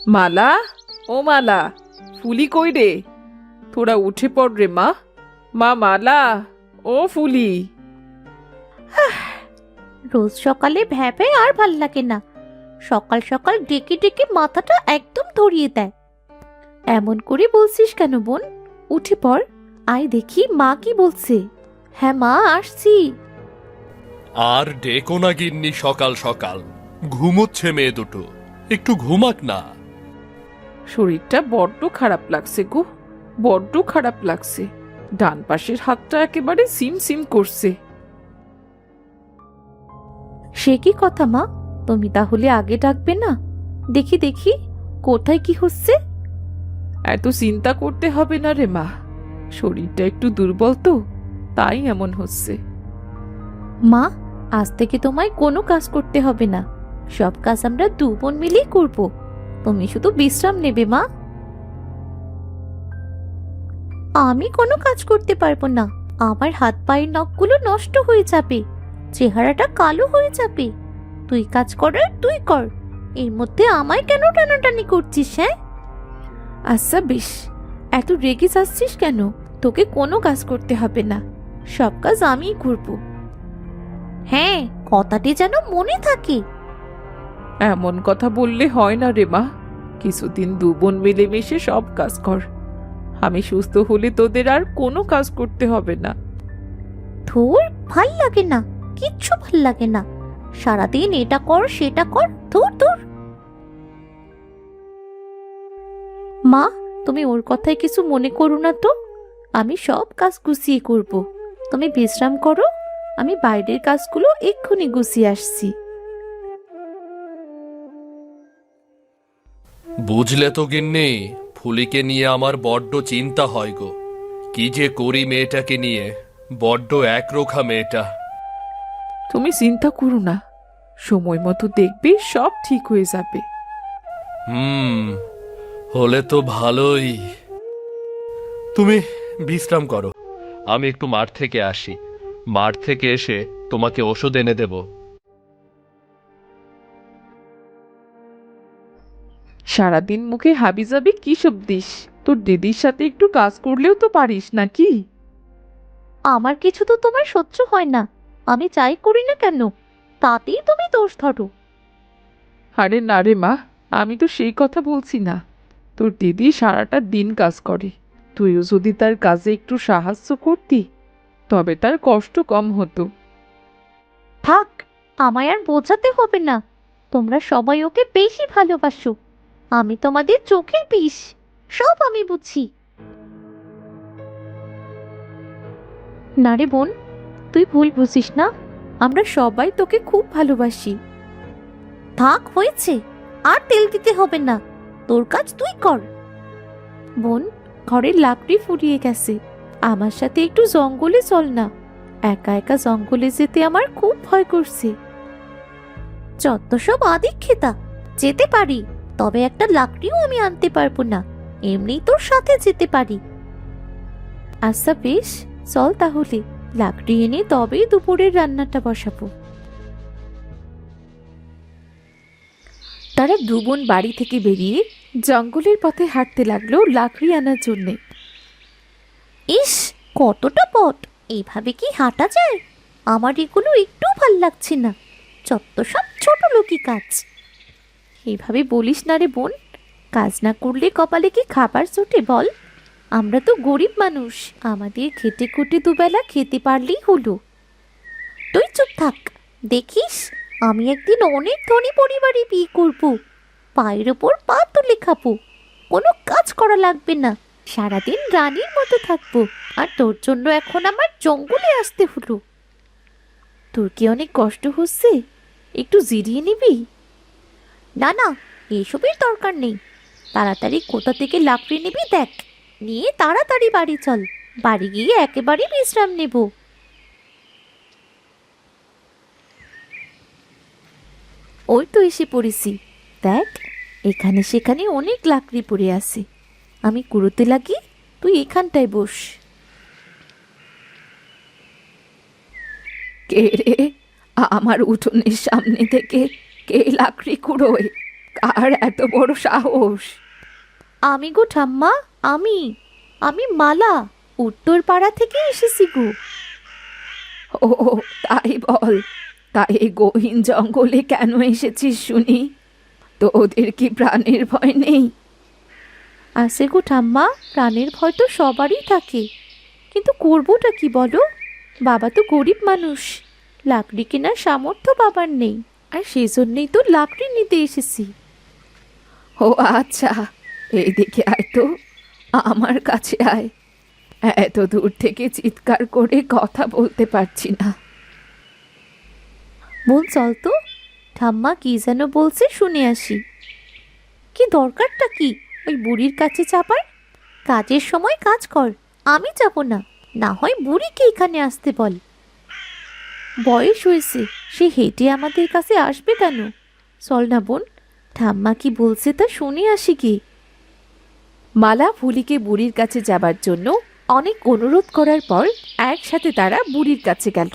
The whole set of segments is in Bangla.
মালা, ও মালা, ফুলি কই রে? তোরা উঠে পড় রে মা। মা মালা, ও ফুলি। রোজ সকালে ভ্যাবে আর ভাল লাগে না। সকাল সকাল ডেকে ডেকে মাথাটা একদম ধরিয়ে দেয়। এমন করে বলছিস কেন বোন? উঠে পড়, আয় দেখি মা কি বলছে। হ্যাঁ মা, আসছি। আর ডেকো না গিন্নি, সকাল সকাল ঘুমোচ্ছে মেয়ে দুটো, একটু ঘুমাক না। শরীরটা বড্ড খারাপ লাগছে গো, বড্ড খারাপ লাগছে। ডান পাশের হাতটা একেবারে সিম সিম করছে। সে কি কথা মা, তুমি তাহলে আগে ডাকবে না? দেখি দেখি কোথায় কি হচ্ছে। এত চিন্তা করতে হবে না রে মা, শরীরটা একটু দুর্বল তো, তাই এমন হচ্ছে। মা, আজ থেকে তোমায় কোনো কাজ করতে হবে না, সব কাজ আমরা দু বোন মিলেই করব। তুমি শুধু বিশ্রাম নেবে মা। আমি কোনো কাজ করতে পারবো না, আমার হাত পায়ের নখগুলো নষ্ট হয়ে যাবে, চেহারাটা কালো হয়ে যাবে। তুই কাজ করার তুই কর, এর মধ্যে আমায় কেন টানাটানি করছিস? হ্যাঁ আচ্ছা বেশ, এত রেগে যাচ্ছিস কেন? তোকে কোনো কাজ করতে হবে না, সব কাজ আমিই করব। হ্যাঁ, কথাটি যেন মনে থাকে। এমন কথা বললে হয় না রে মা, কিছুদিন দু বোন মিলেমিশে সব কাজ কর। আমি সুস্থ হলে তোদের আর কোনো কাজ করতে হবে না। ধুর, ভাল লাগে না, কিচ্ছু ভাল লাগে না। সারাদিন এটা কর সেটা কর, ধুর ধুর। মা, তুমি ওর কথায় কিছু মনে করো না তো, আমি সব কাজ গুছিয়ে করব। তুমি বিশ্রাম করো, আমি বাইরের কাজগুলো এক্ষুনি গুছিয়ে আসছি। বুঝলে তো গিন্নি, ফুলিকে নিয়ে আমার বড্ড চিন্তা হয় গো। কি যে করি মেয়েটাকে নিয়ে, বড্ড একরোখা মেয়েটা। তুমি চিন্তা করো না, সময় মতো দেখবে সব ঠিক হয়ে যাবে। হলে তো ভালোই। তুমি বিশ্রাম করো, আমি একটু মাঠ থেকে আসি। মাঠ থেকে এসে তোমাকে ওষুধ এনে দেব। সারাদিন মুখে হাবিজাবি কি সব দিস? তোর দিদির সাথে একটু কাজ করলেও তো পারিস নাকি? আমার কিছু তো তোমার সহ্য হয় না, আমি যাই করি না কেন তাতেই তুমি দোষ ধরো। আরে না রে মা, আমি তো সেই কথা বলছি না। তোর দিদি সারাটা দিন কাজ করে, তুইও যদি তার কাজে একটু সাহায্য করতি তবে তার কষ্ট কম হতো। থাক, আমায় আর বোঝাতে হবে না। তোমরা সবাই ওকে বেশি ভালোবাসো, আমি তোমাদের চোখের বিষ, সব আমি বুঝি। না রে বোন, তুই ভুল বুঝিস না, আমরা সবাই তোকে খুব ভালোবাসি। থাক হয়েছে, আর তেল দিতে হবে না, তোর কাজ তুই কর। বোন, ঘরের লাকড়ি ফুরিয়ে গেছে, আমার সাথে একটু জঙ্গলে চল না। একা একা জঙ্গলে যেতে আমার খুব ভয় করছে। যত সব আদিক্ষেতা, যেতে পারি, তবে একটা লাকড়িও আমি আনতে পারবো না, এমনি তোর সাথে যেতে পারি। আচ্ছা বেশ, চল তাহলে, লাকড়ি এনে তবেই দুপুরের রান্নাটা বসাবো। তারা দু বোন বাড়ি থেকে বেরিয়ে জঙ্গলের পথে হাঁটতে লাগলো লাকড়ি আনার জন্যে। ইস, কতটা পথ, এইভাবে কি হাঁটা যায়? আমার এগুলো একটু ভাল লাগছে না, যত সব ছোট লোকি কাজ। এইভাবে বলিস না রে বোন, কাজ না করলে কপালে কি খাবার জোটে বল? আমরা তো গরিব মানুষ, আমাদের খেটে খুটে দুবেলা খেতে পারলেই হলো। তুই চুপ থাক, দেখিস আমি একদিন অনেক ধনী পরিবারে বিয়ে করব, পায়ের ওপর পা তুলে খাবো, কোনো কাজ করা লাগবে না, সারাদিন রানীর মতো থাকবো। আর তোর জন্য এখন আমার জঙ্গলে আসতে হলো। তোর কি অনেক কষ্ট হচ্ছে? একটু জিরিয়ে নিবি? না না, এসবের দরকার নেই, তাড়াতাড়ি কোথা থেকে লাকড়ি নিবি দেখ, নিয়ে তাড়াতাড়ি বাড়ি চল, বাড়ি গিয়ে একেবারে বিশ্রাম নেব। ওই তো এসে পড়েছি, দেখ এখানে সেখানে অনেক লাকড়ি পড়ে আছে, আমি কুড়োতে লাগি, তুই এখানটায় বস। কে রে, আমার উঠোনের সামনে থেকে কে লাকড়ি কুড়োয়? কার এত বড় সাহস? আমি গো ঠাম্মা, আমি আমি মালা, উত্তর পাড়া থেকে এসেছি গো। ও, তাই বল। তাই এই গহীন জঙ্গলে কেন এসেছিস শুনি? তোদের কি প্রাণের ভয় নেই? আছে গো ঠাম্মা, প্রাণের ভয় তো সবারই থাকে, কিন্তু করবোটা কি বলো? বাবা তো গরিব মানুষ, লাকড়ি কেনার সামর্থ্য বাবার নেই, আর সেই জন্যেই তো লাকড়ি নিতে এসেছি। ও আচ্ছা, এইদিকে আয় তো, আমার কাছে আয়। এত দূর থেকে চিৎকার করে কথা বলতে পারছি না। বোন চল তো, ঠাম্মা কি যেন বলছে শুনে আসি। কি দরকারটা কি ওই বুড়ির কাছে চাপার? কাজের সময় কাজ কর, আমি যাব না, না হয় বুড়িকে এখানে আসতে বল। বয়স হয়েছে, সে হেঁটে আমাদের কাছে আসবে কেন? চল না বোন, ঠাম্মা কি বলছে তা শুনে আসি কি। মালা ফুলিকে বুড়ির কাছে যাবার জন্য অনেক অনুরোধ করার পর একসাথে তারা বুড়ির কাছে গেল।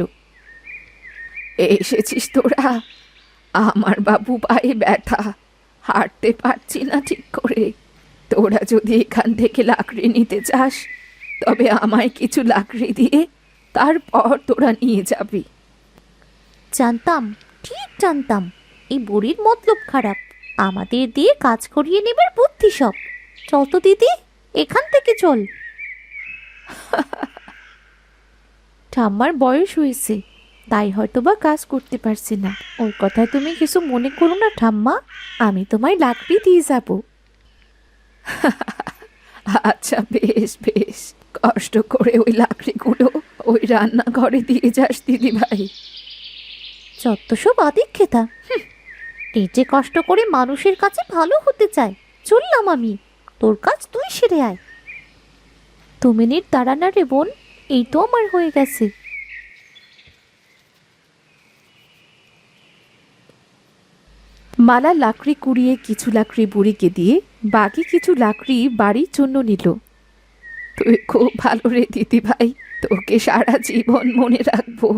এসেছিস তোরা? আমার বাবু পায়ে ব্যথা, হাঁটতে পারছি না ঠিক করে। তোরা যদি এখান থেকে লাকড়ি নিতে চাস, তবে আমায় কিছু লাকড়ি দিয়ে তারপর তোরা নিয়ে যাবি। জানতাম, ঠিক জানতাম, এই বুড়ির মতলব খারাপ, আমাদের দিয়ে কাজ করিয়ে নেবার বুদ্ধি সব। চল তো দিদি, এখান থেকে চল। ঠাম্মার বয়স হয়েছে, তাই হয়তো বা কাজ করতে পারছে না। ওর কথা তুমি কিছু মনে করো না ঠাম্মা, আমি তোমায় লাকড়ি দিয়ে যাব। আচ্ছা বেশ বেশ, কষ্ট করে ওই লাকড়িগুলো ওই রান্নাঘরে দিয়ে যাস দিদি ভাই। যত সব আদিক্ষেতা, নিজে কষ্ট করে মানুষের কাছে ভালো হতে চায়। চললাম আমি, তোর কাজ তুই সেরে আয়। 2 মিনিট দাঁড়া না রে বোন, এই তো আমার হয়ে গেছে। মালা লাকড়ি কুড়িয়ে কিছু লাকড়ি বুড়িকে দিয়ে বাকি কিছু লাকড়ি বাড়ির জন্য নিল। তুই খুব ভালো রে দিদি ভাই, তোকে সারা জীবন মনে রাখবো।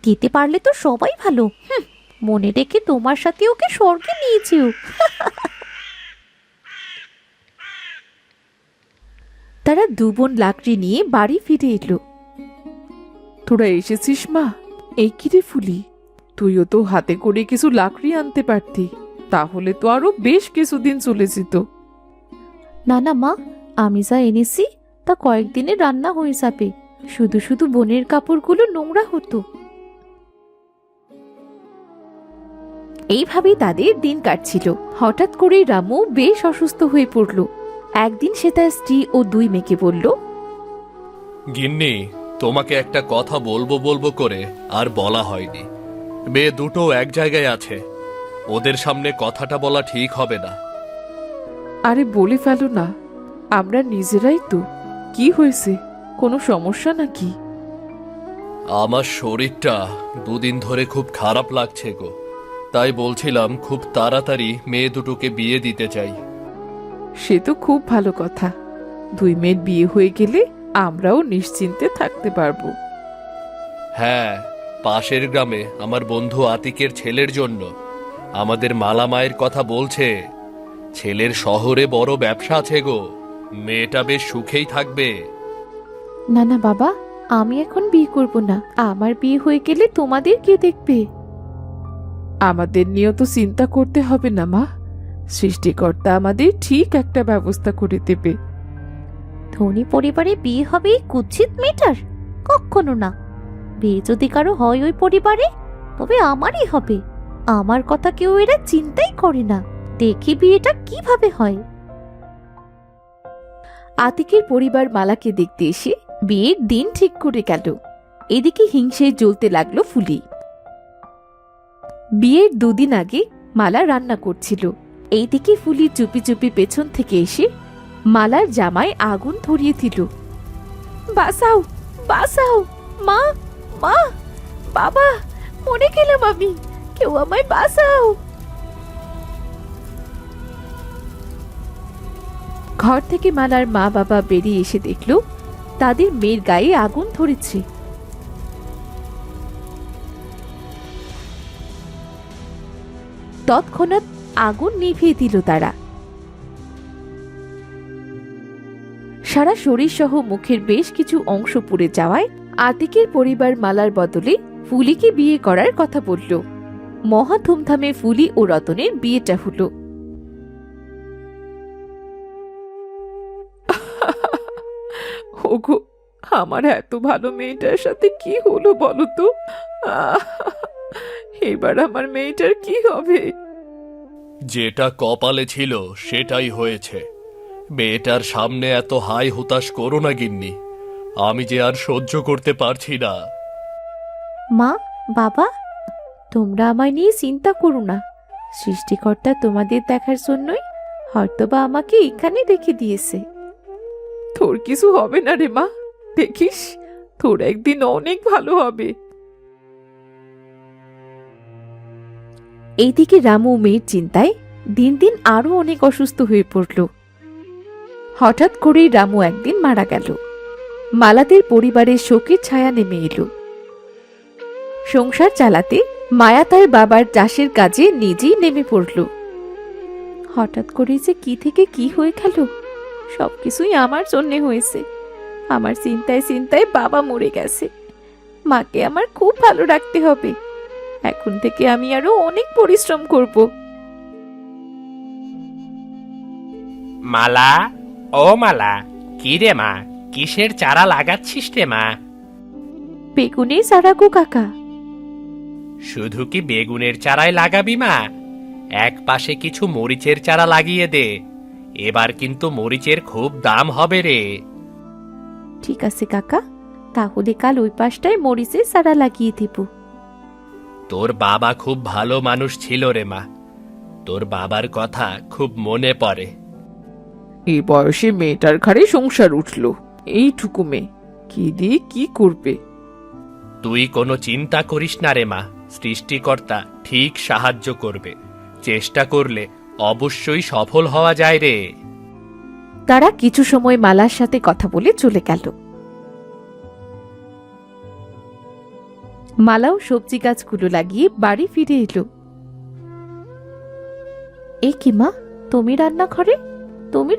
দিতে পারলে তো সবাই ভালো, মনে রেখে তোমার সাথে ওকে স্বর্গে নিয়েছিও। তারা 2 বোন লাকড়ি নিয়ে বাড়ি ফিরে এলো। তোরা এসেছিস মা? এই কি রে ফুলি, তুইও তো হাতে করে কিছু লাকড়ি আনতে পারতি, তাহলে তো আরো বেশ কিছুদিন চলে যেত। না না মা, আমি যা এনেছি তা কয়েকদিনে রান্না হয়ে যাবে, শুধু শুধু বোনের কাপড়গুলো নোংরা হতো। এইভাবেই তাদের দিন কাটছিল। হঠাৎ করেই রামু বেশ অসুস্থ হয়ে পড়ল। একদিন সে তার স্ত্রী ও 2 মেয়েকে বলল, গিন্নি, তোমাকে একটা কথা বলবো বলবো করে আর বলা হয়নি। মেয়ে দুটো এক জায়গায় আছে, ওদের সামনে কথাটা বলা ঠিক হবে না। আরে বলে ফেলো না, আমরা নিজেরাই তো। কি হয়েছে, কোনো সমস্যা নাকি? আমার শরীরটা 2 দিন ধরে খুব খারাপ লাগছে গো, তাই বলছিলাম খুব তাড়াতাড়ি মেয়ে দুটোকে বিয়ে দিতে চাই। সে তো খুব ভালো কথা। 2 মেয়ের বিয়ে হয়ে গেলে আমরাও নিশ্চিন্তে থাকতে পারবো। হ্যাঁ, পাশের গ্রামে আমার বন্ধু আতিকের ছেলের জন্য আমাদের মালা মায়ের কথা বলছে। ছেলের শহরে বড় ব্যবসা আছে গো, মেয়েটা বেশ সুখেই থাকবে। না না বাবা, আমি এখন বিয়ে করব না, আমার বিয়ে হয়ে গেলে তোমাদের কে দেখবে? আমাদের নিয়েও তো চিন্তা করতে হবে না মা, সৃষ্টিকর্তা আমাদের ঠিক একটা ব্যবস্থা করে দেবে। ধনী পরিবারে বিয়ে হবে এই কুৎসিত মেয়েটার? কখনো না। বিয়ে যদি কারো হয় ওই পরিবারে, তবে আমারই হবে। আমার কথা কেউ এরা চিন্তাই করে না, দেখি বিয়েটা কিভাবে হয়। আতিকের পরিবার মালাকে দেখতে এসে বিয়ের দিন ঠিক করে গেল। এদিকে হিংসে জ্বলতে লাগলো ফুলি। বিয়ের 2 দিন আগে মালা রান্না করছিল। এইদিকে ফুলি চুপি চুপি পেছন থেকে এসে মালার জামায় আগুন ধরিয়ে দিল। বাঁচাও, বাঁচাও, মা, মা, বাবা, মরে গেলাম আমি, কেউ আমায় বাঁচাও। ঘর থেকে মালার মা বাবা বেরিয়ে এসে দেখল তাদের মেয়ের গায়ে আগুন ধরেছে। তৎক্ষণাৎ আগুন নিভিয়ে দিল তারা। সারা শরীর সহ মুখের বেশ কিছু অংশ পুড়ে যাওয়ায় আতিকের পরিবার মালার বদলে ফুলিকে বিয়ে করার কথা বলল। মহা ধুমধামে ফুলি ও রতনের বিয়েটা হলো। ওগো, আমার এত ভালো মেয়েটার সাথে কি হলো বলো তো? আহ! এবার আমার মেয়েটার কি হবে? যেটা কপালে ছিল সেটাই হয়েছে। মেয়েটার সামনে এত হাই হুতাশ করো না গিন্নি, আমি যে আর সহ্য করতে পারছি না। মা, বাবা, তোমরা আমায় নিয়ে চিন্তা করো না। সৃষ্টিকর্তা তোমাদের দেখার জন্যই হয়তোবা আমাকে এখানে রেখে দিয়েছে। তোর কিছু হবে না রে মা, দেখিস তোর একদিন অনেক ভালো হবে। এইদিকে রামু মেয়ের চিন্তায় দিন দিন আরো অনেক অসুস্থ হয়ে পড়ল। হঠাৎ করেই রামু একদিন মারা গেল। মালাদের পরিবারের শোকের ছায়া নেমে এলো। সংসার চালাতে মায়া তার বাবার চাষের কাজে নিজেই নেমে পড়ল। হঠাৎ করে যে কি থেকে কি হয়ে গেল, সবকিছুই আমার জন্যে হয়েছে। আমার চিন্তায় চিন্তায় বাবা মরে গেছে। মাকে আমার খুব ভালো রাখতে হবে। এখন থেকে আমি আরো অনেক পরিশ্রম করব। মালা, ও মালা, কি রে মা, কিসের চারা লাগাচ্ছিস রে মা? বেগুনের চারা গো কাকা। শুধু কি বেগুনের চারাই লাগাবি মা? এক পাশে কিছু মরিচের চারা লাগিয়ে দে। এবার কিন্তু মরিচের খুব দাম হবে রে। ঠিক আছে কাকা, তাহলে কাল ওই পাশটায় মরিচের চারা লাগিয়ে দেব। তোর বাবা খুব ভালো মানুষ ছিল রে মা, তোর বাবার কথা খুব মনে পড়ে। এই বয়সে মেয়েটার ঘাড়ে সংসার উঠল, এইটুকু মেয়ে কি দিয়ে কি করবে? তুই কোনো চিন্তা করিস না রে মা, সৃষ্টিকর্তা ঠিক সাহায্য করবে। চেষ্টা করলে অবশ্যই সফল হওয়া যায় রে। তারা কিছু সময় মালার সাথে কথা বলে চলে গেল। মালাও সবজি গাছগুলো লাগিয়ে বাড়ি ফিরে এলো। এ কি মা, তুমি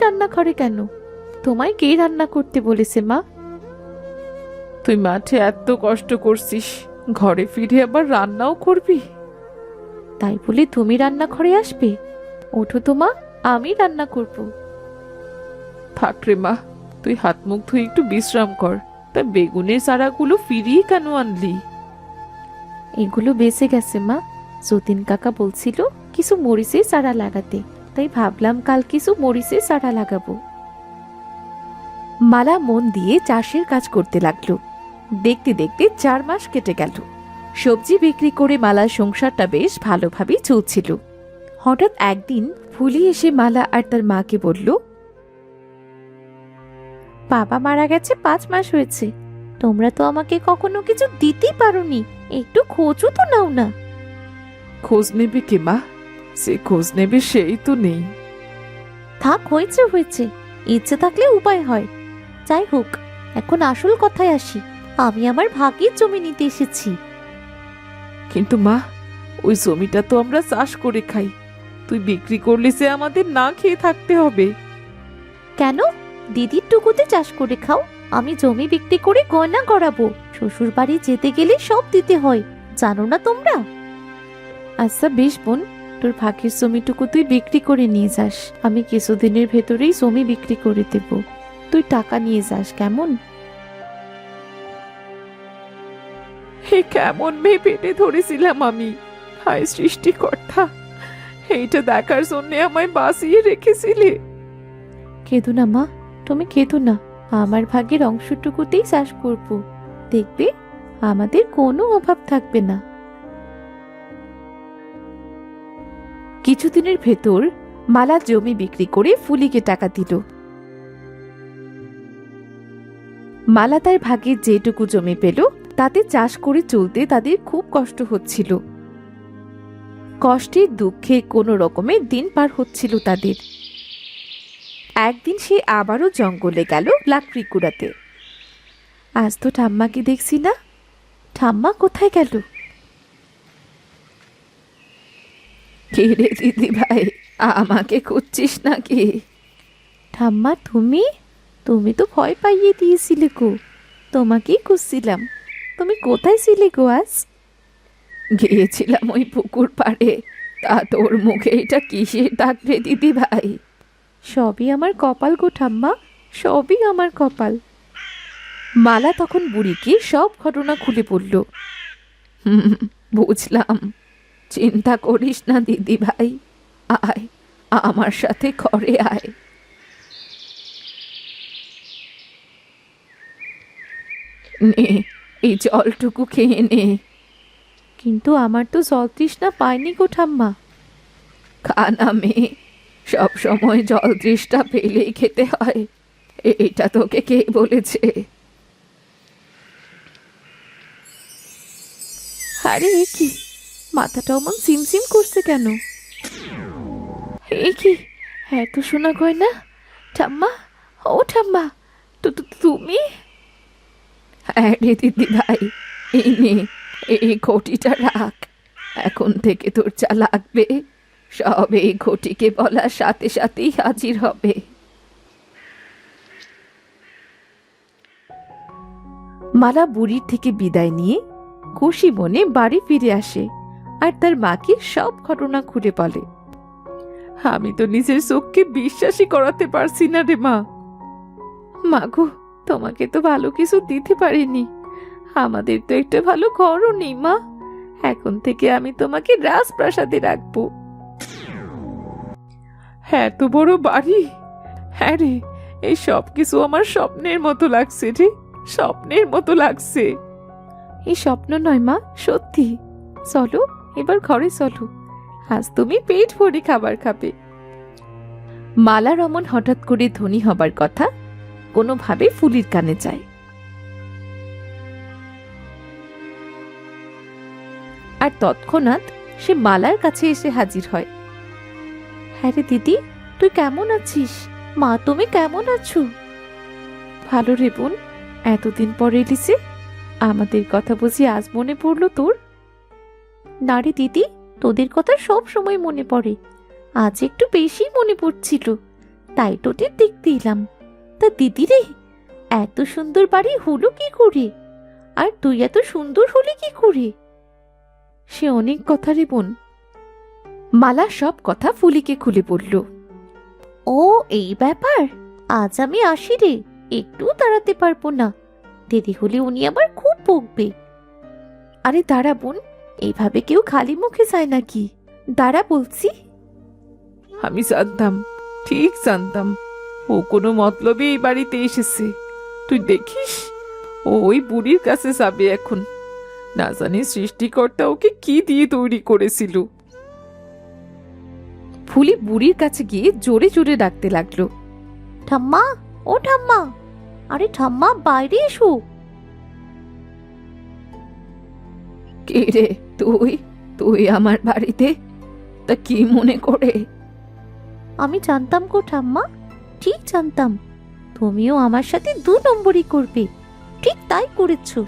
রান্নাঘরে কেন? তোমায় কে রান্না করতে বলেছে মা? তুই মাঠে এত কষ্ট করছিস, ঘরে ফিরে আবার রান্নাও করবি? তাই বলে তুমি রান্নাঘরে আসবে? ওঠো তো মা, আমি রান্না করব। থাক রে মা, তুই হাত মুখ ধুয়ে একটু বিশ্রাম কর। তা বেগুনের চারাগুলো ফিরিয়ে কেন আনলি? এগুলো বেঁচে গেছে মা। যতীন কাকা বলছিল কিছু মরিচের চারা লাগাতে, তাই ভাবলাম কাল কিছু মরিচের চারা লাগাবো। মালা মন দিয়ে চাষের কাজ করতে লাগলো। দেখতে দেখতে 4 মাস কেটে গেল। সবজি বিক্রি করে মালার সংসারটা বেশ ভালোভাবেই চলছিল। হঠাৎ একদিন ফুলি এসে মালা আর তার মাকে বলল, বাবা মারা গেছে 5 মাস হয়েছে। তোমরা তো আমাকে কখনো কিছু দিতেই পারোনি, একটু খোঁজও তো নাও না। খোঁজ নেবে কে মা? সে খোঁজ নেবে সেই তো নেই। থাক, হয়েছে, ইচ্ছে থাকলে উপায় হয়। যাই হোক, এখন আসল কথায় আসি। আমি আমার ভাগের জমি নিতে এসেছি। কিন্তু মা, ওই জমিটা তো আমরা চাষ করে খাই। তুই বিক্রি করলে সে আমাদের না খেয়ে থাকতে হবে। কেন? দিদির টুকুতে চাষ করে খাও। আমি জমি বিক্রি করে গয়না করাবো। শ্বশুর বাড়ি যেতে গেলে সব দিতে হয়, জানো না তোমরা? আচ্ছা বেশ বোন, তোর ভাগের জমিটুকু তুই বিক্রি করে নিয়ে যাস। আমি কিছুদিনের ভেতরেই জমি বিক্রি করে দেব। তুই টাকা নিয়ে যাস, কেমন? হে কেমন মেয়ে পেটে ধরেছিলাম আমি! হায় সৃষ্টিকর্তা, এইটা দেখার জন্য আমায় বাঁচিয়ে রেখেছিলে। কেঁদো না মা, তুমি কেঁদো না। আমার ভাগের অংশটুকুতেই চাষ করব, দেখবে আমাদের কোনো অভাব থাকবে না। কিছুদিনের ভেতর মালা জমি বিক্রি করে ফুলিকে টাকা দিল। মালা তার ভাগের যেটুকু জমি পেল তাতে চাষ করে চলতে তাদের খুব কষ্ট হচ্ছিল। কষ্টে দুঃখে কোনো রকমে দিন পার হচ্ছিল তাদের। একদিন সে আবারও জঙ্গলে গেল লাকড়ি কুড়াতে। আজ তো ঠাম্মাকে দেখছি না। ঠাম্মা কোথায় গেল? কে রে দিদি ভাই, আমাকে খুঁজছিস নাকি? ঠাম্মা তুমি তুমি তো ভয় পাইয়ে দিয়েছিলে গো, তোমাকেই খুঁজছিলাম। তুমি কোথায় ছিলে গো আজ? গিয়েছিলাম ওই পুকুর পাড়ে। তা তোর মুখে এটা কিসের দাগ রে দিদি ভাই? সবই আমার কপাল গো ঠাম্মা, সবই আমার কপাল। মালা তখন বুড়িকে সব ঘটনা খুলে বলল। বুঝলাম। চিন্তা করিস না দিদি ভাই, আয় আমার সাথে ঘরে আয়। নে, এই জলটুকু খেয়ে নে। কিন্তু আমার তো জল তৃষ্ণা পায়নি গো ঠাম্মা। খানা মেয়ে, সব সময় জল তৃষ্ণা পেলেই খেতে হয়? এটা তোকে কে বলেছে? আরে এ কি, মাথাটা অমন সিমসিম করছে কেন? এ কি, এত শোনা গয়না? ঠাম্মা, ও ঠাম্মা, তুমি? হ্যাঁ রে দিদি ভাই, এই নে, এই ঘটিটা রাখ। এখন থেকে তোর যা লাগবে সব এই ঘটিকে বলার সাথে সাথেই হাজির হবে। মালা বুড়ির থেকে বিদায় নিয়ে খুশি মনে বাড়ি ফিরে আসে আর তার মাকে সব ঘটনা খুলে বলে। আমি তো নিজের চোখকে বিশ্বাসই করাতে পারছি না রে মা। মাগো, তোমাকে তো ভালো কিছু দিতে পারিনি। আমাদের তো একটা ভালো ঘরও নেই মা। এখন থেকে আমি তোমাকে রাজপ্রাসাদে রাখবো। হ্যাঁ, তো বড় বাড়ি। হ্যাঁ রে, এই সব কিছু আমার স্বপ্নের মতো লাগছে রে, স্বপ্নের মতো লাগছে। এই স্বপ্ন নয় মা, সত্যি। চলো এবার ঘরে চলো, আজ তুমি পেট ভরে খাবার খাবে। মালা রমন হঠাৎ করে ধনী হবার কথা কোনোভাবে ফুলির কানে যায়। আর তৎক্ষণাৎ সে মালার কাছে এসে হাজির হয়। হ্যাঁ রে দিদি, তুই কেমন আছিস? মা, তুমি কেমন আছো? ভালো রে বোন, এতদিন পর এলিসে, আমাদের কথা বুঝি আজ মনে পড়লো তোর? না রে দিদি, তোদের কথা সব সময় মনে পড়ে, আজ একটু বেশি মনে পড়ছিল, তাই তোদের দেখতে এলাম। তা দিদি রে, এত সুন্দর বাড়ি হলো কি করে? আর তুই এত সুন্দর হলি কি করে? সে অনেক কথা রে বোন। মালা সব কথা ফুলিকে খুলে বলল। ও এই ব্যাপার, আজ আমি আসি রে, একটু দাঁড়াতে পারবো না, দেরি হলে উনি আবার খুব বকবে। আরে দাঁড়া বোন, এইভাবে কেউ খালি মুখে যায় নাকি? দাঁড়া বলছি। আমি জানতাম, ঠিক জানতাম, ও কোনো মতলবে এই বাড়িতে এসেছে। তুই দেখিস, ও ওই বুড়ির কাছে যাবে এখন। না জানি সৃষ্টিকর্তা ওকে কি দিয়ে তৈরি করেছিল। ফুলি বুড়ির কাছে গিয়ে জোরে জোরে ডাকতে লাগলো। ঠাম্মা, ও ঠাম্মা, আরে ঠাম্মা বাইরে এসো। কে রে তুই? তুই আমার বাড়িতে? তা কি মনে করে? আমি জানতাম গো ঠাম্মা, ঠিক জানতাম তুমিও আমার সাথে 2 নম্বরই করবে, ঠিক তাই করেছো।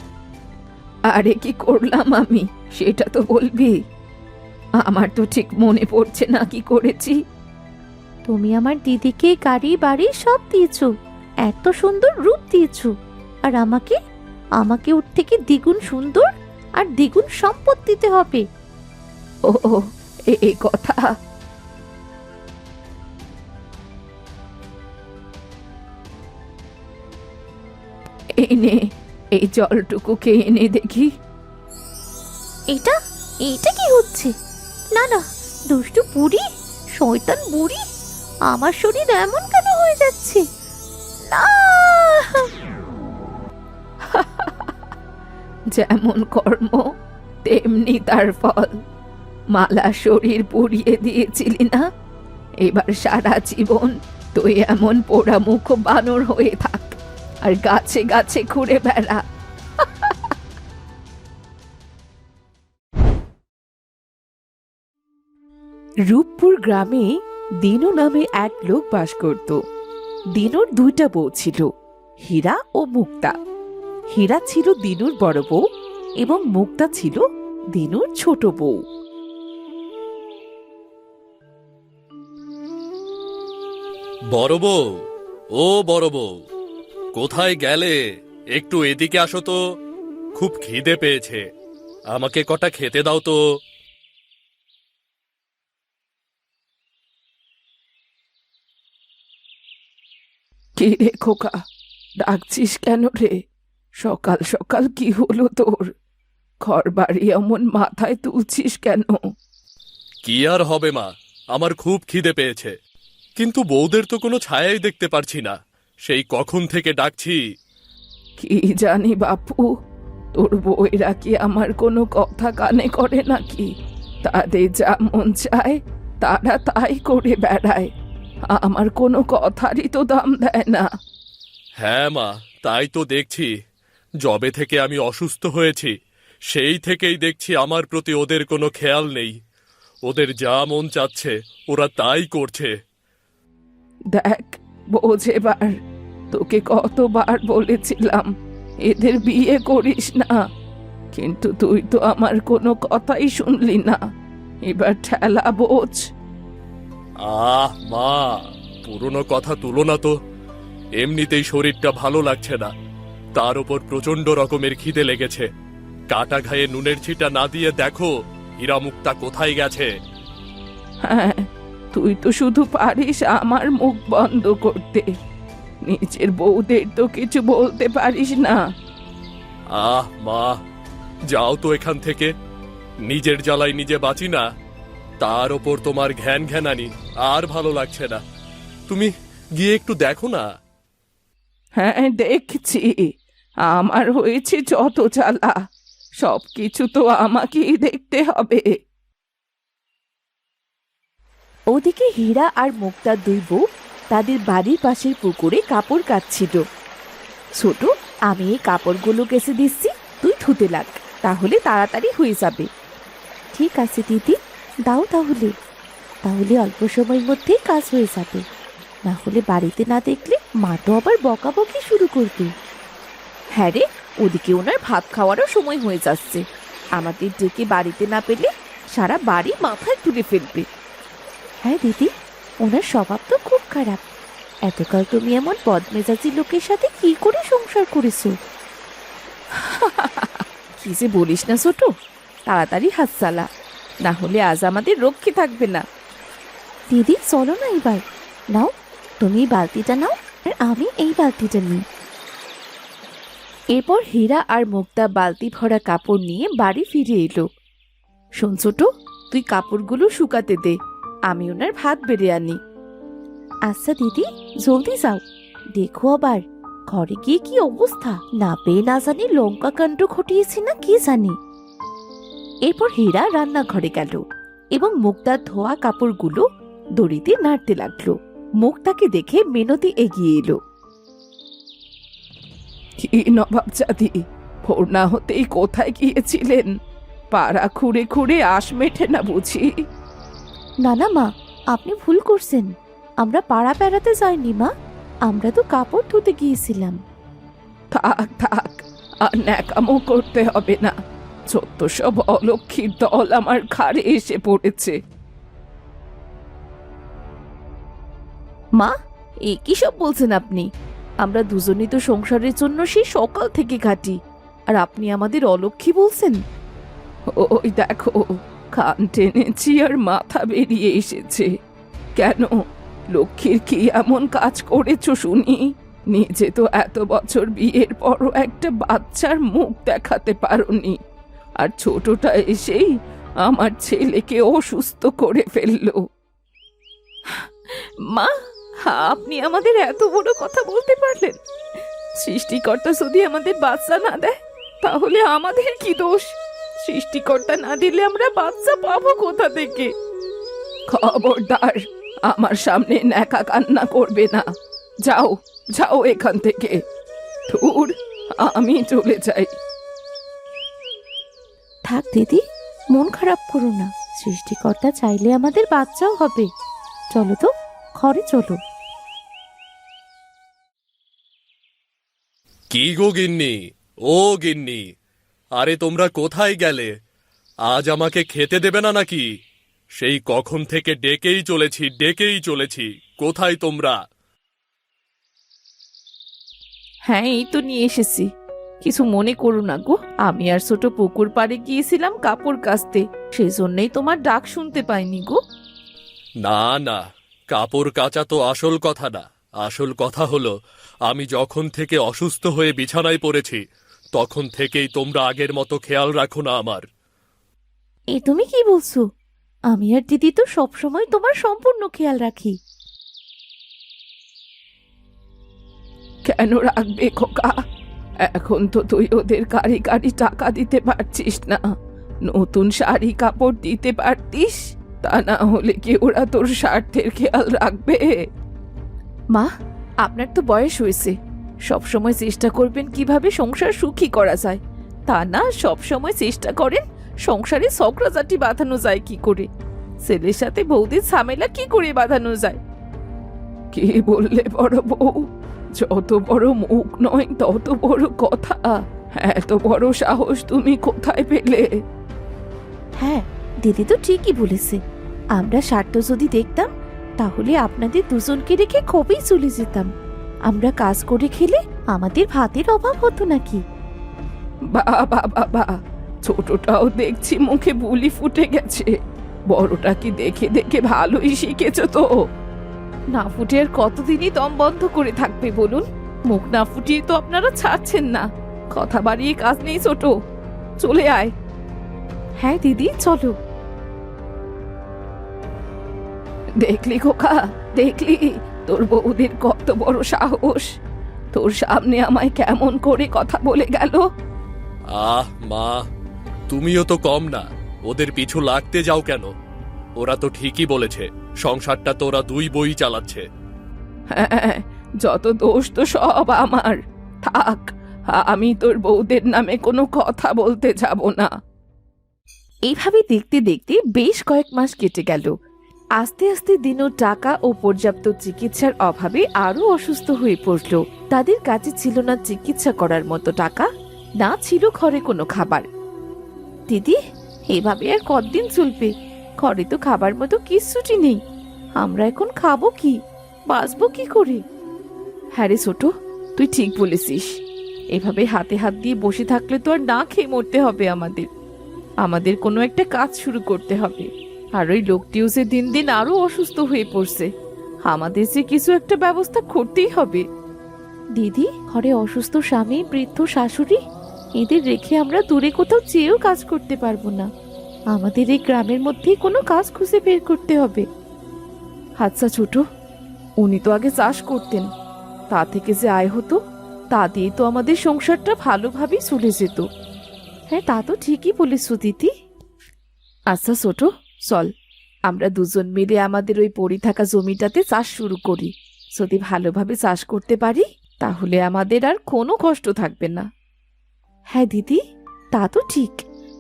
আরে কি করলাম আমি, সেটা তো বলবি। আমার তো ঠিক মনে পড়ছে না কি করেছি। তুমি আমার দিদিকে গাড়ি বাড়ি সব দিয়েছো, এত সুন্দর রূপ দিয়েছো, আর আমাকে আমাকে ওর থেকে দ্বিগুণ সুন্দর আর দ্বিগুণ সম্পদ দিতে হবে। ও এই কথা। এই নে, এই জলটুকু খেয়ে নে দেখি। এটা এটা কি হচ্ছে? না না, দুষ্টু বুড়ি, শয়তান বুড়ি, আমার শরীর এমন কেন হয়ে যাচ্ছে? না! যেমন কর্ম তেমনি তার ফল। মালা শরীর পুড়িয়ে দিয়েছিলি না, এবার সারা জীবন তুই এমন পোড়ামুখ বানর হয়ে থাক আর গাছে গাছে ঘুরে বেড়া। রূপপুর গ্রামে দিনু নামে এক লোক বাস করত। দিনুর 2টা বউ ছিল, হীরা ও মুক্তা। হীরা ছিল দিনুর বড় বউ এবং মুক্তা ছিল দিনুর ছোট বউ। বড় বউ, ও বড় বউ, কোথায় গেলে? একটু এদিকে আসো তো, খুব খিদে পেয়েছে, আমাকে কটা খেতে দাও তো। কি রে খোকা, ডাকছিস কেন রে? সকাল সকাল কি হলো তোর? ঘর বাড়ি এমন মাথায় তুলছিস কেন? কি আর হবে মা, আমার খুব খিদে পেয়েছে, কিন্তু বউদের তো কোনো ছায়াই দেখতে পারছি না, সেই কখন থেকে ডাকছি। কি জানি বাপু, তোর বউয়েরা কি আমার কোনো কথা কানে করে নাকি? তাদের যা মন চায় তারা তাই করে বেড়ায়, আমার কোনো কথারই তো দাম দেয় না। হ্যাঁ মা, তাই তো দেখছি, যবে থেকে আমি অসুস্থ হয়েছি সেই থেকেই দেখছি আমার প্রতি ওদের কোনো খেয়াল নেই। ওদের যা মন চাচ্ছে ওরা তাই করছে। দেখ বোঝ এবার, তোকে কতবার বলেছিলাম এদের বিয়ে করিস না, কিন্তু তুই তো আমার কোনো কথাই শুনলি না। এবার ঠেলা বোঝ। মা, পুরনো কথা তুলো না তো, এমনিতেই শরীরটা ভালো লাগছে না, তার উপর প্রচন্ড রকমের খিদে লেগেছে। কাটা ঘায়ে নুনের ছিটা না দিয়ে দেখো হীরামুক্তা কোথায় গেছে। হ্যাঁ, তুই তো শুধু পারিস আমার মুখ বন্ধ করতে, নিজের বউদের তো কিছু বলতে পারিস না। মা, যাও তো এখান থেকে, নিজের জ্বালায় নিজে বাঁচি না, তার ওপর তোমার ঘ্যান ঘ্যানানি আর ভালো লাগছে না। তুমি গিয়ে একটু দেখো না। হ্যাঁ দেখছি, আমার হয়েছে যত জ্বালা, সব কিছু তো আমাকেই দেখতে হবে। ওদিকে হীরা আর মুক্তার দুই বউ তাদের বাড়ির পাশের পুকুরে কাপড় কাচ্ছিল। ছোট, আমি এই কাপড়গুলো কেসে দিচ্ছি, তুই ধুতে লাগ, তাহলে তাড়াতাড়ি হয়ে যাবে। ঠিক আছে দিদি, দাও তাহলে, তাহলে অল্প সময়ের মধ্যেই কাজ হয়ে যাবে, না হলে বাড়িতে না দেখলে মা তো আবার বকাবকি শুরু করবে। হ্যাঁ রে, ওদিকে ওনার ভাত খাওয়ারও সময় হয়ে যাচ্ছে, আমাদের ডেকে বাড়িতে না পেলে সারা বাড়ি মাথায় তুলে ফেলবে। হ্যাঁ দিদি, ওনার স্বভাব তো খুব খারাপ, এতকাল তুমি এমন বদমেজাজি লোকের সাথে কি করে সংসার করেছো? কি যে বলিস না ছোট, তাড়াতাড়ি হাত চালা, না হলে আজ আমাদের রক্ষে থাকবে না। দিদি চলো না এবার, নাও তুমি এই বালতিটা নাও আর আমি এই বালতিটা নিই। এরপর হীরা আর মুক্তা বালতি ভরা কাপড় নিয়ে বাড়ি ফিরে এলো। শোন ছোট, তুই কাপড়গুলো শুকাতে দে, আমি ওনার ভাত বেড়ে আনি। আচ্ছা দিদি, জলদি যাও, দেখো আবার ঘরে গিয়ে কি অবস্থা, না পেয়ে না জানি লঙ্কা কাণ্ড ঘটিয়েছি না কি জানি। এরপর হীরা রান্নাঘরে গেল এবং মুক্তার ধোয়া কাপড়গুলো দড়িতে নাড়তে লাগলো। মুক্তাকে দেখে মিনতি এগিয়ে এলো। কি নবাব জাদি, ভোর না হতেই কোথায় গিয়েছিলেন? পাড়া খুঁড়ে খুঁড়ে আশ মেঠে না বুঝি? না না মা, আপনি ভুল করছেন, আমরা পাড়া বেড়াতে যাইনি মা, আমরা তো কাপড় ধুতে গিয়েছিলাম। থাক থাক, আর ন্যাকামো করতে হবে না, যত সব অলক্ষীর দল আমার ঘাড়ে এসে পড়েছে। মা, এ কি সব বলছেন আপনি? আমরা দুজনেই তো সংসারের জন্য সেই সকাল থেকে খাটি, আর আপনি আমাদের অলক্ষী বলছেন? ওই দেখো, কান টেনেছি আর মাথা বেরিয়ে এসেছে। কেন, লক্ষ্মীর কি এমন কাজ করেছো শুনি? নিজে তো এত বছর বিয়ের পরও একটা বাচ্চার মুখ দেখাতে পারোনি, আর ছোটটা এসেই আমার ছেলেকে অসুস্থ করে ফেললো। মা, আপনি আমাদের এত বড় কথা বলতে পারলেন? সৃষ্টিকর্তা যদি আমাদের বাচ্চা না দেয় তাহলে আমাদের কি দোষ? সৃষ্টিকর্তা না দিলে আমরা বাচ্চা পাবো কোথা থেকে? খবরদার, আমার সামনে ন্যাকা কান্না করবে না, যাও যাও এখান থেকে, ধুর, আমি চলে যাই। থাক দিদি, মন খারাপ করো না, সৃষ্টিকর্তা চাইলে আমাদের বাচ্চাও হবে। চলো তো, ঘরে চলো। কি গো গিন্নি, ও গিন্নি, আরে তোমরা কোথায় গেলে? আজ আমাকে খেতে দেবে না নাকি? সেই কখন থেকে ডেকেই চলেছি, কোথায় তোমরা? হ্যাঁ, এই তো নিয়ে এসেছি। কিছু মনে করো না গো, আমি আর ছোট পুকুর পাড়ে গিয়েছিলাম কাপড় কাচতে, সেই জন্যই তোমার ডাক শুনতে পাইনি গো। না না, কাপড় কাচা তো আসল কথা না। আসল কথা হলো, আমি যখন থেকে অসুস্থ হয়ে বিছানায় পড়েছি তখন থেকেই তোমরা আগের মতো খেয়াল রাখো না আমার। এ তুমি কি বলছো? আমি আর দিদি তো সবসময় তোমার সম্পূর্ণ খেয়াল রাখি। কেন রাখবে খোকা? এখন তো তুই ওদের কারি কারি টাকা দিতে পারছিস না, নতুন শাড়ি কাপড় দিতে পারতিস। তা না হলে কি ওরা তোর স্বার্থের খেয়াল রাখবে? মা, আপনার তো বয়স হয়েছে, সব সময় চেষ্টা করবেন কিভাবে সংসার সুখী করা যায়, তা না সব সময় চেষ্টা করেন সংসারে ঝগড়াঝাটি বাঁধানো যায় কি করে, ছেলের সাথে বৌদির ঝামেলা কি করে বাঁধানো যায়। কি বললে বড় বউ? যত বড় মুখ নয় তত বড় কথা। এত বড় সাহস তুমি কোথায় পেলে? হ্যাঁ, দিদি তো ঠিকই বলেছে। আমরা স্বার্থ যদি দেখতাম তাহলে আপনাদের দুজনকে রেখে কবেই চলে যেতাম। আমরা কাজ করে খেলে আমাদের ভাতের অভাব হতো নাকি? বাবা বাবা, ছোটটাও দেখছি মুখে বুলি ফুটে গেছে। বড়টা কি দেখে দেখে ভালোই শিখেছো তো? না ফুটে আর কতদিনই দম বন্ধ করে থাকবে বলুন? মুখ না ফুটিয়ে তো আপনারা ছাড়ছেন না। কথা বাড়িয়ে কাজ নেই ছোট, চলে আয়। হ্যাঁ দিদি, চলো। দেখলি খোকা, দেখলি তোর বউদের কত বড় সাহস! তোর সামনে আমায় কেমন করে কথা বলে গেল। আহ মা, তুমিও তো কম না, ওদের পিছু লাগতে যাও কেন? ওরা তো ঠিকই বলেছে, সংসারটা তো ওরা দুই বই চালাচ্ছে। হ্যাঁ, যত দোষ তো সব আমার। থাক, আমি তোর বউদের নামে কোনো কথা বলতে যাব না। এইভাবে দেখতে দেখতে বেশ কয়েক মাস কেটে গেল। আস্তে আস্তে দিনু টাকা ও পর্যাপ্ত চিকিৎসার অভাবে আরো অসুস্থ হয়ে পড়ল। তাদের কাছে ছিল না চিকিৎসা করার মতো টাকা, না ছিল ঘরে কোনো খাবার। দিদি, এভাবে আর কতদিন চলবে? ঘরে তো খাবার মতো কিচ্ছুটি নেই। আমরা এখন খাবো কি, বাঁচবো কি করে? হ্যাঁ রে ছোট, তুই ঠিক বলেছিস। এভাবে হাতে হাত দিয়ে বসে থাকলে তো আর না খেয়ে মরতে হবে আমাদের। আমাদের কোনো একটা কাজ শুরু করতে হবে। আর ওই লোকটিও যে দিন দিন আরো অসুস্থ হয়ে পড়ছে, আমাদের যে কিছু একটা ব্যবস্থা করতেই হবে। দিদি, ঘরে অসুস্থ স্বামী, বৃদ্ধ শাশুড়ি, এদের রেখে আমরা দূরে কোথাও চেয়েও কাজ করতে পারবো না। আমাদের এই গ্রামের মধ্যেই কোনো কাজ খুঁজে বের করতে হবে। আচ্ছা ছোট, উনি তো আগে চাষ করতেন, তা থেকে যে আয় হতো তা দিয়ে তো আমাদের সংসারটা ভালোভাবেই চলে যেত। হ্যাঁ, তা তো ঠিকই বলেছ দিদি। আচ্ছা ছোট, চল আমরা দুজন মিলে আমাদের ওই পড়ে থাকা জমিটাতে চাষ শুরু করি। যদি ভালোভাবে চাষ করতে পারি তাহলে আমাদের আর কোনো কষ্ট থাকবে না। হ্যাঁ দিদি, তা তো ঠিক,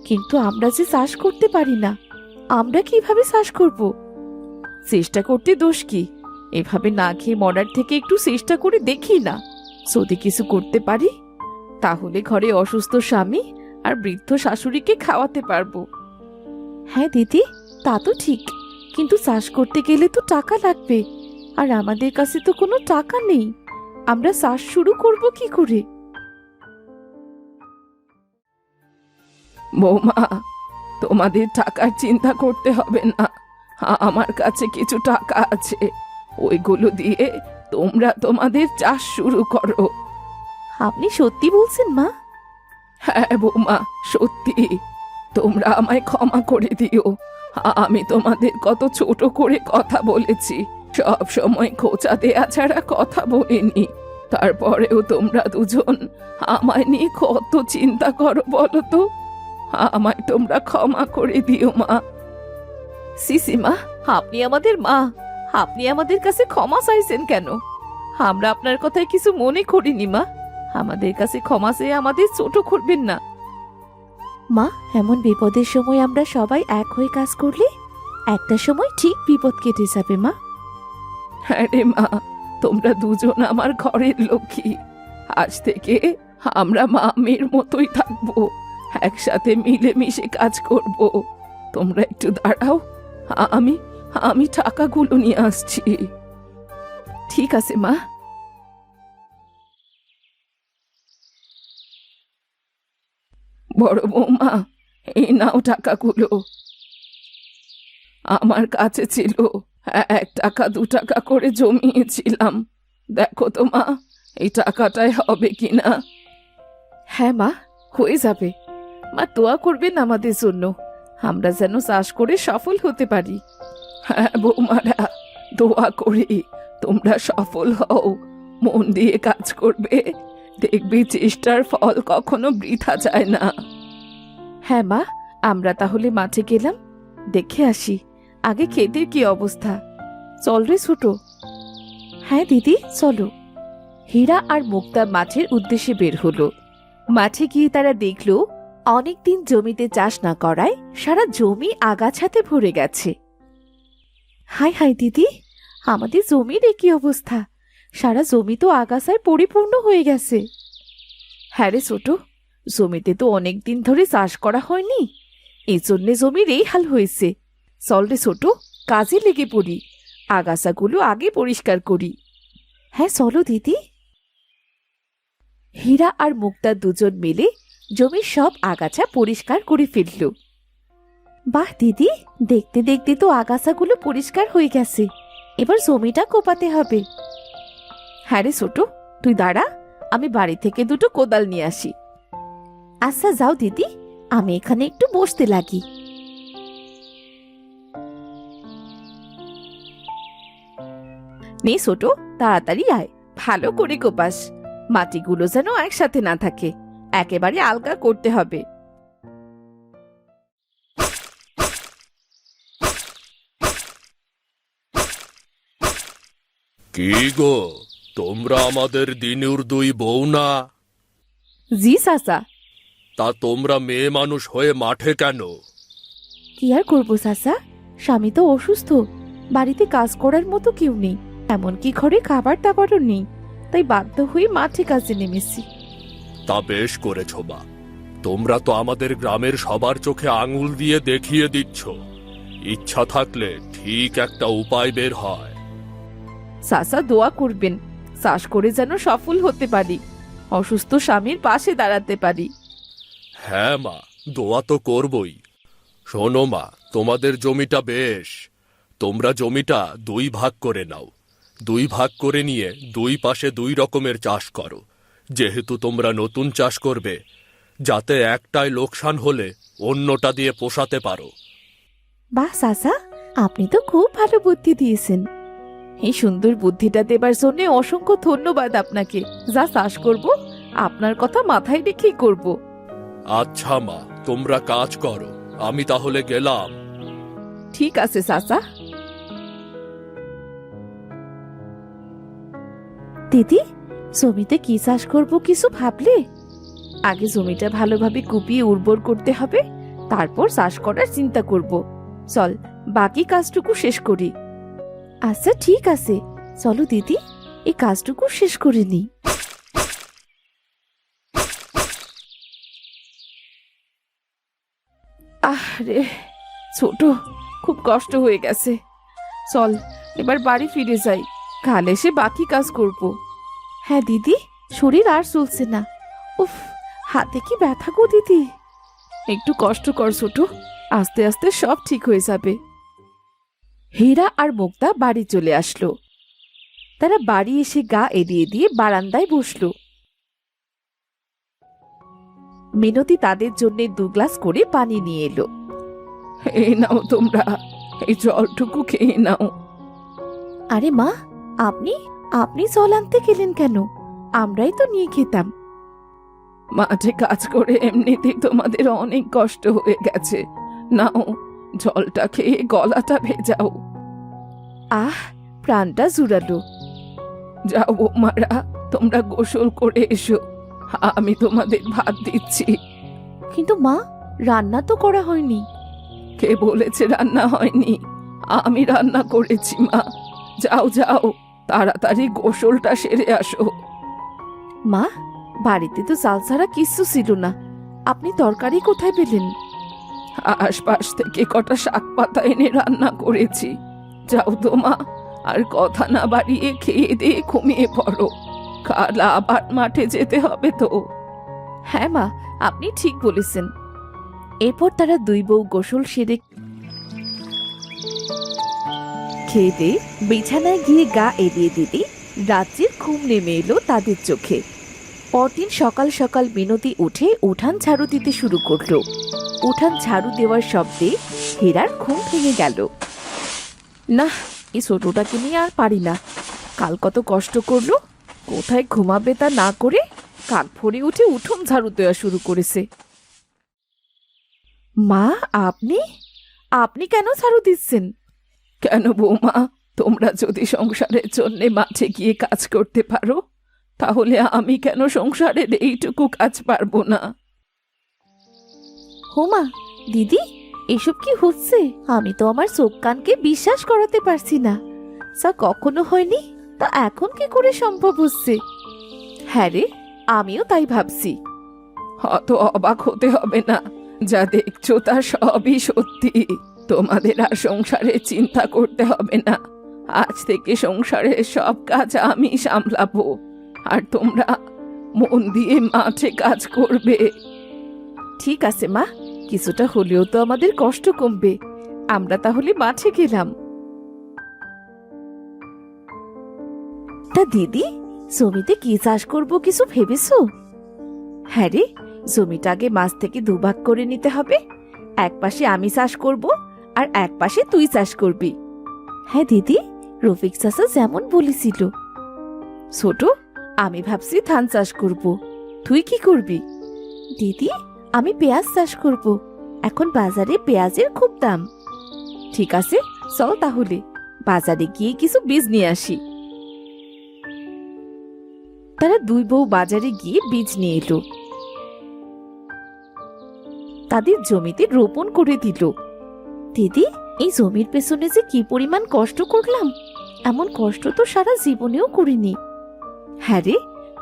কিন্তু আমরা যে চাষ করতে পারি না, আমরা কিভাবে চাষ করব? চেষ্টা করতে দোষ কি? এভাবে না খেয়ে মরার থেকে একটু চেষ্টা করে দেখি না। যদি কিছু করতে পারি তাহলে ঘরে অসুস্থ স্বামী আর বৃদ্ধ শাশুড়িকে খাওয়াতে পারবো। হ্যাঁ দিদি, তা তো ঠিক, কিন্তু চাষ করতে গেলে তো টাকা লাগবে, আর আমাদের কাছে তো কোনো টাকা নেই। আমরা চাষ শুরু করব কি করে? বৌমা, তোমাদের টাকার চিন্তা করতে হবে না। আমার কাছে কিছু টাকা আছে, ওইগুলো দিয়ে তোমরা তোমাদের চাষ শুরু করো। আপনি সত্যি বলছেন মা? হ্যাঁ বৌমা, সত্যি। তোমরা আমায় ক্ষমা করে দিও, আমি তোমাদের কত ছোট করে কথা বলেছি। সব সময় খোঁচা দেয়া ছাড়া কথা বলিনি। তারপরেও তোমরা দুজন আমায় নিয়ে কত চিন্তা করো বলো তো। আমায় তোমরা ক্ষমা করে দিও মা। সিসিমা, আপনি আমাদের মা, আপনি আমাদের কাছে ক্ষমা চাইছেন কেন? আমরা আপনার কথায় কিছু মনে করিনি মা। আমাদের কাছে ক্ষমা চেয়ে আমাদের ছোট করবেন না। মা, এমন বিপদের সময় আমরা সবাই এক হয়ে কাজ করলে একটা সময় ঠিক বিপদ কেটে যাবে মা। হ্যাঁ রে মা, তোমরা দুজন আমার ঘরের লক্ষ্মী। আজ থেকে আমরা মা মেয়ের মতোই থাকবো, একসাথে মিলেমিশে কাজ করব। তোমরা একটু দাঁড়াও, আমি আমি টাকাগুলো নিয়ে আসছি। ঠিক আছে মা। বড় বৌমা, এই নাও টাকাগুলো। আমার কাছে ছিল 1 টাকা 2 টাকা করে জমিয়েছিলাম। দেখো তো মা, এই টাকাটাই হবে কিনা। হ্যাঁ মা, হয়ে যাবে। মা দোয়া করবেন আমাদের জন্য, আমরা যেন চাষ করে সফল হতে পারি। হ্যাঁ বৌমারা, দোয়া করি তোমরা সফল হও। মন দিয়ে কাজ করবে, দেখবি চেষ্টার ফল কখনো বৃথা যায় না। হ্যাঁ মা, আমরা তাহলে মাঠে গেলাম, দেখে আসি আগে ক্ষেতের কি অবস্থা। চল রে ছোট। হ্যাঁ দিদি, চলো। হীরা আর মুক্তা মাঠের উদ্দেশ্যে বের হলো। মাঠে গিয়ে তারা দেখলো অনেকদিন জমিতে চাষ না করায় সারা জমি আগাছাতে ভরে গেছে। হাই হাই দিদি, আমাদের জমির কি অবস্থা! সারা জমি তো আগাছায় পরিপূর্ণ হয়ে গেছে। হ্যাঁ রে ছোট, জমিতে তো অনেকদিন ধরে চাষ করা হয়নি, এই জন্যে জমির এই হাল হয়েছে। চল রে ছোট, কাজে লেগে পড়ি, আগাছাগুলো আগে পরিষ্কার করি। হ্যাঁ চলো দিদি। হীরা আর মুক্তা দুজন মিলে জমির সব আগাছা পরিষ্কার করে ফেলল। বাহ দিদি, দেখতে দেখতে তো আগাছাগুলো পরিষ্কার হয়ে গেছে, এবার জমিটা কোপাতে হবে। হ্যাঁ রে ছোট, তুই দাঁড়া, আমি বাড়ি থেকে 2টো কোদাল নিয়ে আসি। আচ্ছা যাও দিদি, আমি এখানে একটু বসতে লাগি। নে ছোট, তাড়াতাড়ি আয়, ভালো করে কোপাস, মাটিগুলো যেন একসাথে না থাকে, একেবারে আলগা করতে হবে। কি গো, তোমরা আমাদের দিনুর 2 বউ না? জি চাচা। তা তোমরা মেয়ে মানুষ হয়ে মাঠে কেন? কি আর করবো চাচা, স্বামী তো অসুস্থ, বাড়িতে কাজ করার মতো কেউ নেই, এমনকি ঘরে খাবার দাবারও নেই, তাই বাধ্য হয়ে মাঠে কাজে নেমেছি। তা বেশ করেছ মা, তোমরা তো আমাদের গ্রামের সবার চোখে আঙুল দিয়ে দেখিয়ে দিচ্ছ, ইচ্ছা থাকলে ঠিক একটা উপায় বের হয়। চাচা দোয়া করবেন, চাষ করে যেন সফল হতে পারি, অসুস্থ স্বামীর পাশে দাঁড়াতে পারি। হ্যাঁ মা, দোয়া তো করবই। শোনো মা, তোমাদের জমিটা বেশ, তোমরা জমিটা 2 ভাগ করে নাও। 2 ভাগ করে নিয়ে 2 পাশে 2 রকমের চাষ করো, যেহেতু তোমরা নতুন চাষ করবে, যাতে একটাই লোকসান হলে অন্যটা দিয়ে পোষাতে পারো। বাহ চাচা, আপনি তো খুব ভালো বুদ্ধি দিয়েছেন। এই সুন্দর বুদ্ধিটা দেবার জন্য অসংখ্য ধন্যবাদ আপনাকে। যা চাষ করব আপনার কথা মাথায় রেখেই করব। আচ্ছা মা, তোমরা কাজ করো, আমি তাহলে গেলাম। ঠিক আছে চাচা। দিদি, জমিতে কি চাষ করব কিছু ভাবলে? আগে জমিটা ভালোভাবে কুপিয়ে উর্বর করতে হবে, তারপর চাষ করার চিন্তা করব। চল বাকি কাজটুকু শেষ করি। আচ্ছা ঠিক আছে, চলো দিদি, এই কাজটুকু শেষ করে নিই। আরে ছোট, খুব কষ্ট হয়ে গেছে, চল এবার বাড়ি ফিরে যাই, কাল এসে বাকি কাজ করব। হ্যাঁ দিদি, শরীর আর চলছে না, উফ, হাতে কি ব্যথা গো দিদি। একটু কষ্ট কর ছোট, আস্তে আস্তে সব ঠিক হয়ে যাবে। হীরা আর মুক্তা বাড়ি চলে আসলো। তারা বাড়ি এসে গা এড়িয়ে দিয়ে বারান্দায় বসলো। মিনতি তাদের জন্য 2 গ্লাস করে পানি নিয়ে এলো। এই নাও তোমরা, এই জলটুকু খেয়ে নাও। আরে মা, আপনি আপনি জল আনতে গেলেন কেন? আমরাই তো নিয়ে খেতাম। মাঠে কাজ করে এমনিতেই তোমাদের অনেক কষ্ট হয়ে গেছে, নাও জলটা খেয়ে গলাটা ভেজাও। আহ, প্রাণটা জুড়ালো। যাও বৌমারা, তোমরা গোসল করে এসো, আমি তোমাদের ভাত দিচ্ছি। কিন্তু মা, রান্না তো করা হয়নি। কে বলেছে রান্না হয়নি? আমি রান্না করেছি মা। যাও যাও, তাড়াতাড়ি গোসলটা সেরে আসো। মা, বাড়িতে তো চাল ছাড়া কিচ্ছু ছিল না, আপনি তরকারি কোথায় পেলেন? আশপাশ থেকে কটা শাক পাতা এনে রান্না করেছি। যাও তো মা, আর কথা না বাড়িয়ে খেয়ে দিয়ে ঘুমিয়ে পড়ো, কাল আবার মাঠে যেতে হবে তো। হ্যাঁ মা, আপনি ঠিক বলেছেন। এরপর তারা দুই বউ গোসল সেরে খেয়ে দিয়ে বিছানায় গিয়ে গা এড়িয়ে দিতে রাত্রির ঘুম নেমে এলো তাদের চোখে। পরদিন সকাল সকাল মিনতি উঠে উঠান ঝাড়ু দিতে শুরু করলো। উঠান ঝাড়ু দেওয়ার শব্দে হীরার ঘুম ভেঙে গেল। না, এই ছোটটাকে নিয়ে আর পারি না। কাল কত কষ্ট করলো, কোথায় ঘুমাবে তা না করে কাক ভরে উঠে উঠোন ঝাড়ু দেওয়া শুরু করেছে। মা, আপনি আপনি কেন ঝাড়ু দিচ্ছেন? কেন বৌমা, তোমরা যদি সংসারের জন্য মাঠে গিয়ে কাজ করতে পারো, তাহলে আমি কেন সংসারের এইটুকু কাজ পারবো না? হোমা, দিদি, এসব কি হচ্ছে? আমি তো আমার চোখ কানকে বিশ্বাস করাতে পারছি না। যা কখনো হয়নি তা এখন কি করে সম্ভব হচ্ছে? হ্যাঁ রে, আমিও তাই ভাবছি। অত অবাক হতে হবে না, যা দেখছো তা সবই সত্যি। তোমাদের আর সংসারের চিন্তা করতে হবে না। আজ থেকে সংসারের সব কাজ আমি সামলাবো, আর তোমরা মন দিয়ে মাঠে কাজ করবে। ঠিক আছে মা, কিছুটা হলেও তো আমাদের কষ্ট কমবে। আমরা তাহলে মাঠে গেলাম। তা দিদি, জমিতে কি চাষ করব কিছু ভেবেছো? হ্যাঁ রে, জমিটা আগে মাছ থেকে দুভাগ করে নিতে হবে। এক পাশে আমি চাষ করব, আর এক পাশে তুই চাষ করবি। হ্যাঁ দিদি, রফিক চাচা যেমন বলেছিল। ছোট, আমি ভাবছি ধান চাষ করব, তুই কি করবি? দিদি, আমি পেঁয়াজ চাষ করব। এখন বাজারে পেঁয়াজের খুব দাম। ঠিক আছে, চল তাহলে বাজারে গিয়ে কিছু বীজ নিয়ে আসি। তারা দুই বউ বাজারে গিয়ে বীজ নিয়ে এলো। তাদের জমিতে রোপণ করে দিল। দিদি, এই জমির পেছনে যে কি পরিমাণ কষ্ট করলাম, এমন কষ্ট তো সারা জীবনেও করিনি। হ্যাঁ রে,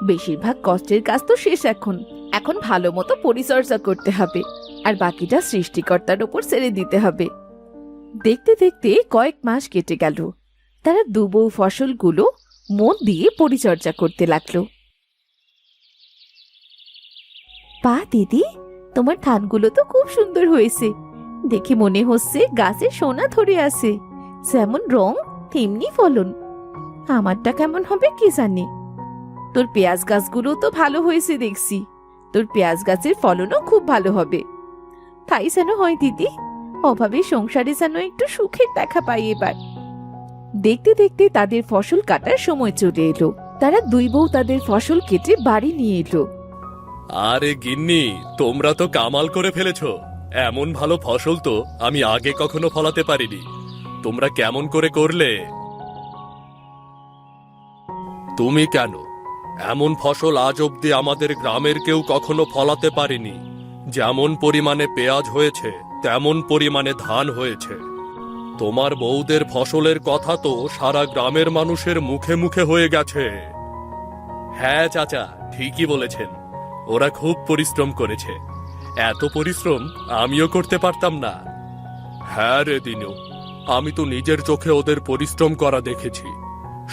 বেশিরভাগ কষ্টের কাজ তো শেষ। এখন এখন ভালো মতো পরিচর্যা করতে হবে, আর বাকিটা সৃষ্টিকর্তার উপর ছেড়ে দিতে হবে। দেখতে দেখতে কয়েক মাস কেটে গেল। তারা দু বউ ফসলগুলো মন দিয়ে পরিচর্যা করতে লাগলো। বাহ দিদি, তোমার ধানগুলো তো খুব সুন্দর হয়েছে। দেখে মনে হচ্ছে গাছে সোনা ধরে আছে। যেমন রং তেমনি ফলন। আমারটা কেমন হবে কি জানি। তোর পেঁয়াজ গাছগুলো তো ভালো হয়েছে দেখছি। তোর পেঁয়াজ গাছের ফলনও খুব ভালো হবে। তাই যেন হয় দিদি, অভাবে সংসারে যেন একটু সুখের দেখা পাই এবার। দেখতে দেখতে তাদের ফসল কাটার সময় চলে এলো। তারা দুই বউ তাদের ফসল কেটে বাড়ি নিয়ে এলো। আরে গিন্নি, তোমরা তো কামাল করে ফেলেছো। এমন ভালো ফসল তো আমি আগে কখনো ফলাতে পারিনি। তোমরা কেমন করে করলে? তুমি কেন? এমন ফসল আজ অব্দি আমাদের গ্রামের কেউ কখনো ফলাতে পারেনি। যেমন পরিমাণে পেঁয়াজ হয়েছে, তেমন পরিমাণে ধান হয়েছে। তোমার বউদের ফসলের কথা তো সারা গ্রামের মানুষের মুখে মুখে হয়ে গেছে। হ্যাঁ চাচা, ঠিকই বলেছেন। ওরা খুব পরিশ্রম করেছে। এত পরিশ্রম আমিও করতে পারতাম না। হ্যাঁ রে দিনু, আমি তো নিজের চোখে ওদের পরিশ্রম করা দেখেছি।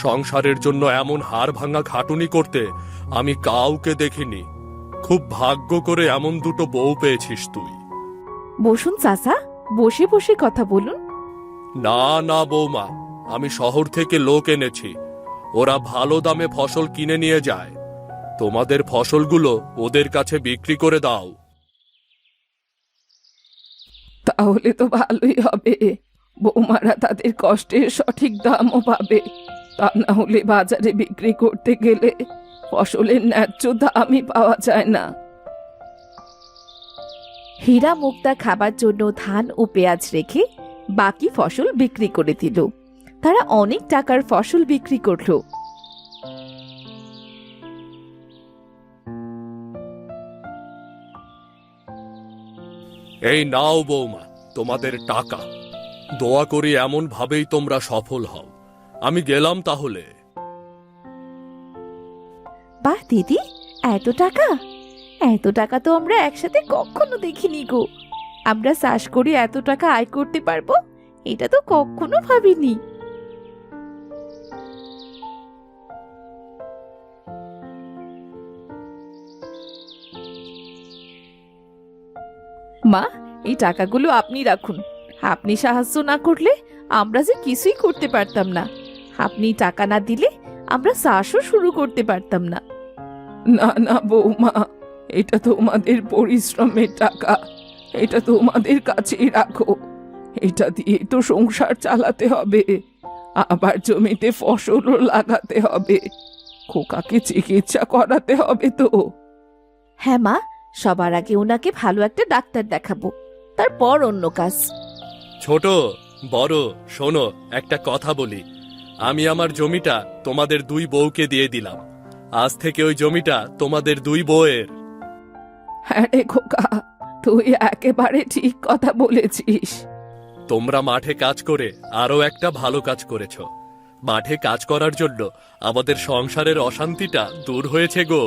সংসারের জন্য এমন হাড় ভাঙা খাটুনি করতে আমি কাউকে দেখিনি। খুব ভাগ্য করে এমন দুটো বউ পেয়েছিস তুই। বসুন চাচা, বসে বসে কথা বলুন। না না বৌমা, আমি শহর থেকে লোক এনেছি। ওরা ভালো দামে ফসল কিনে নিয়ে যায়। তোমাদের ফসলগুলো ওদের কাছে বিক্রি করে দাও। তাহলে তো ভালোই হবে। বৌমারা তাদের কষ্টের সঠিক দামও পাবে। তা না হলে বাজারে বিক্রি করতে গেলে ফসলের ন্যায্য দামই পাওয়া যায় না। হীরা মুক্তা খাবার জন্য ধান ও পেঁয়াজ রেখে বাকি ফসল বিক্রি করে দিল। তারা অনেক টাকার ফসল বিক্রি করলো। এই নাও বৌমা, তোমাদের টাকা। দোয়া করি এমন ভাবেই তোমরা সফল হও। আমি গেলাম তাহলে। বাহ দিদি, এত টাকা! এত টাকা তো আমরা একসাথে কখনো দেখিনি গো। আমরা চাষ করে এত টাকা আয় করতে পারবো, এটা তো কখনো ভাবিনি। মা, এই টাকাগুলো আপনি রাখুন। আপনি সাহায্য না করলে আমরা যে কিছুই করতে পারতাম না। আপনি টাকা না দিলে আমরা চাষও শুরু করতে পারতাম না। না না বৌমা, এটা তোমাদের পরিশ্রমের টাকা, এটা তোমাদের কাছেই রাখো। এটা দিয়ে তো সংসার চালাতে হবে, আবার জমিতে ফসলও লাগাতে হবে, খোকাকে চিকিৎসা করাতে হবে তো। হ্যাঁ মা, সবার আগে ওনাকে ভালো একটা ডাক্তার দেখাবো, তারপর অন্য কাজ। ছোট বড় শোনো, একটা কথা বলি। আমি আমার জমিটা তোমাদের দুই বউকে দিয়ে দিলাম। আজ থেকে ওই জমিটা তোমাদের দুই বউয়ের। হ্যাঁ রে খোকা, তুই একেবারে ঠিক কথা বলেছিস। তোমরা মাঠে কাজ করে আরো একটা ভালো কাজ করেছো। মাঠে কাজ করার জন্য আমাদের সংসারের অশান্তিটা দূর হয়েছে গো।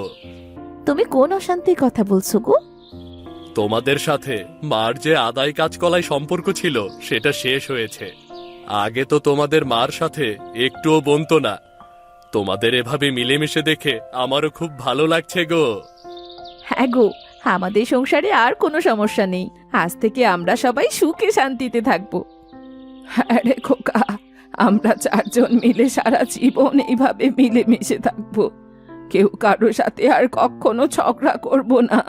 তুমি কোন অশান্তির কথা বলছো গো? তোমাদের সাথে মার যে আদায় কাজকলায় সম্পর্ক ছিল সেটা শেষ হয়েছে। আগে তো তোমাদের মার সাথে একটুও বনতো না। তোমাদের এভাবে মিলেমিশে দেখে আমারও খুব ভালো লাগছে গো। হ্যাঁ গো, আমাদের সংসারে আর কোনো সমস্যা নেই। আজ থেকে আমরা সবাই সুখে শান্তিতে থাকবো। হ্যাঁ রে খোকা, আমরা চারজন মিলে সারা জীবন এইভাবে মিলেমিশে থাকবো। কেউ কারো সাথে আর কখনো ঝগড়া করব না।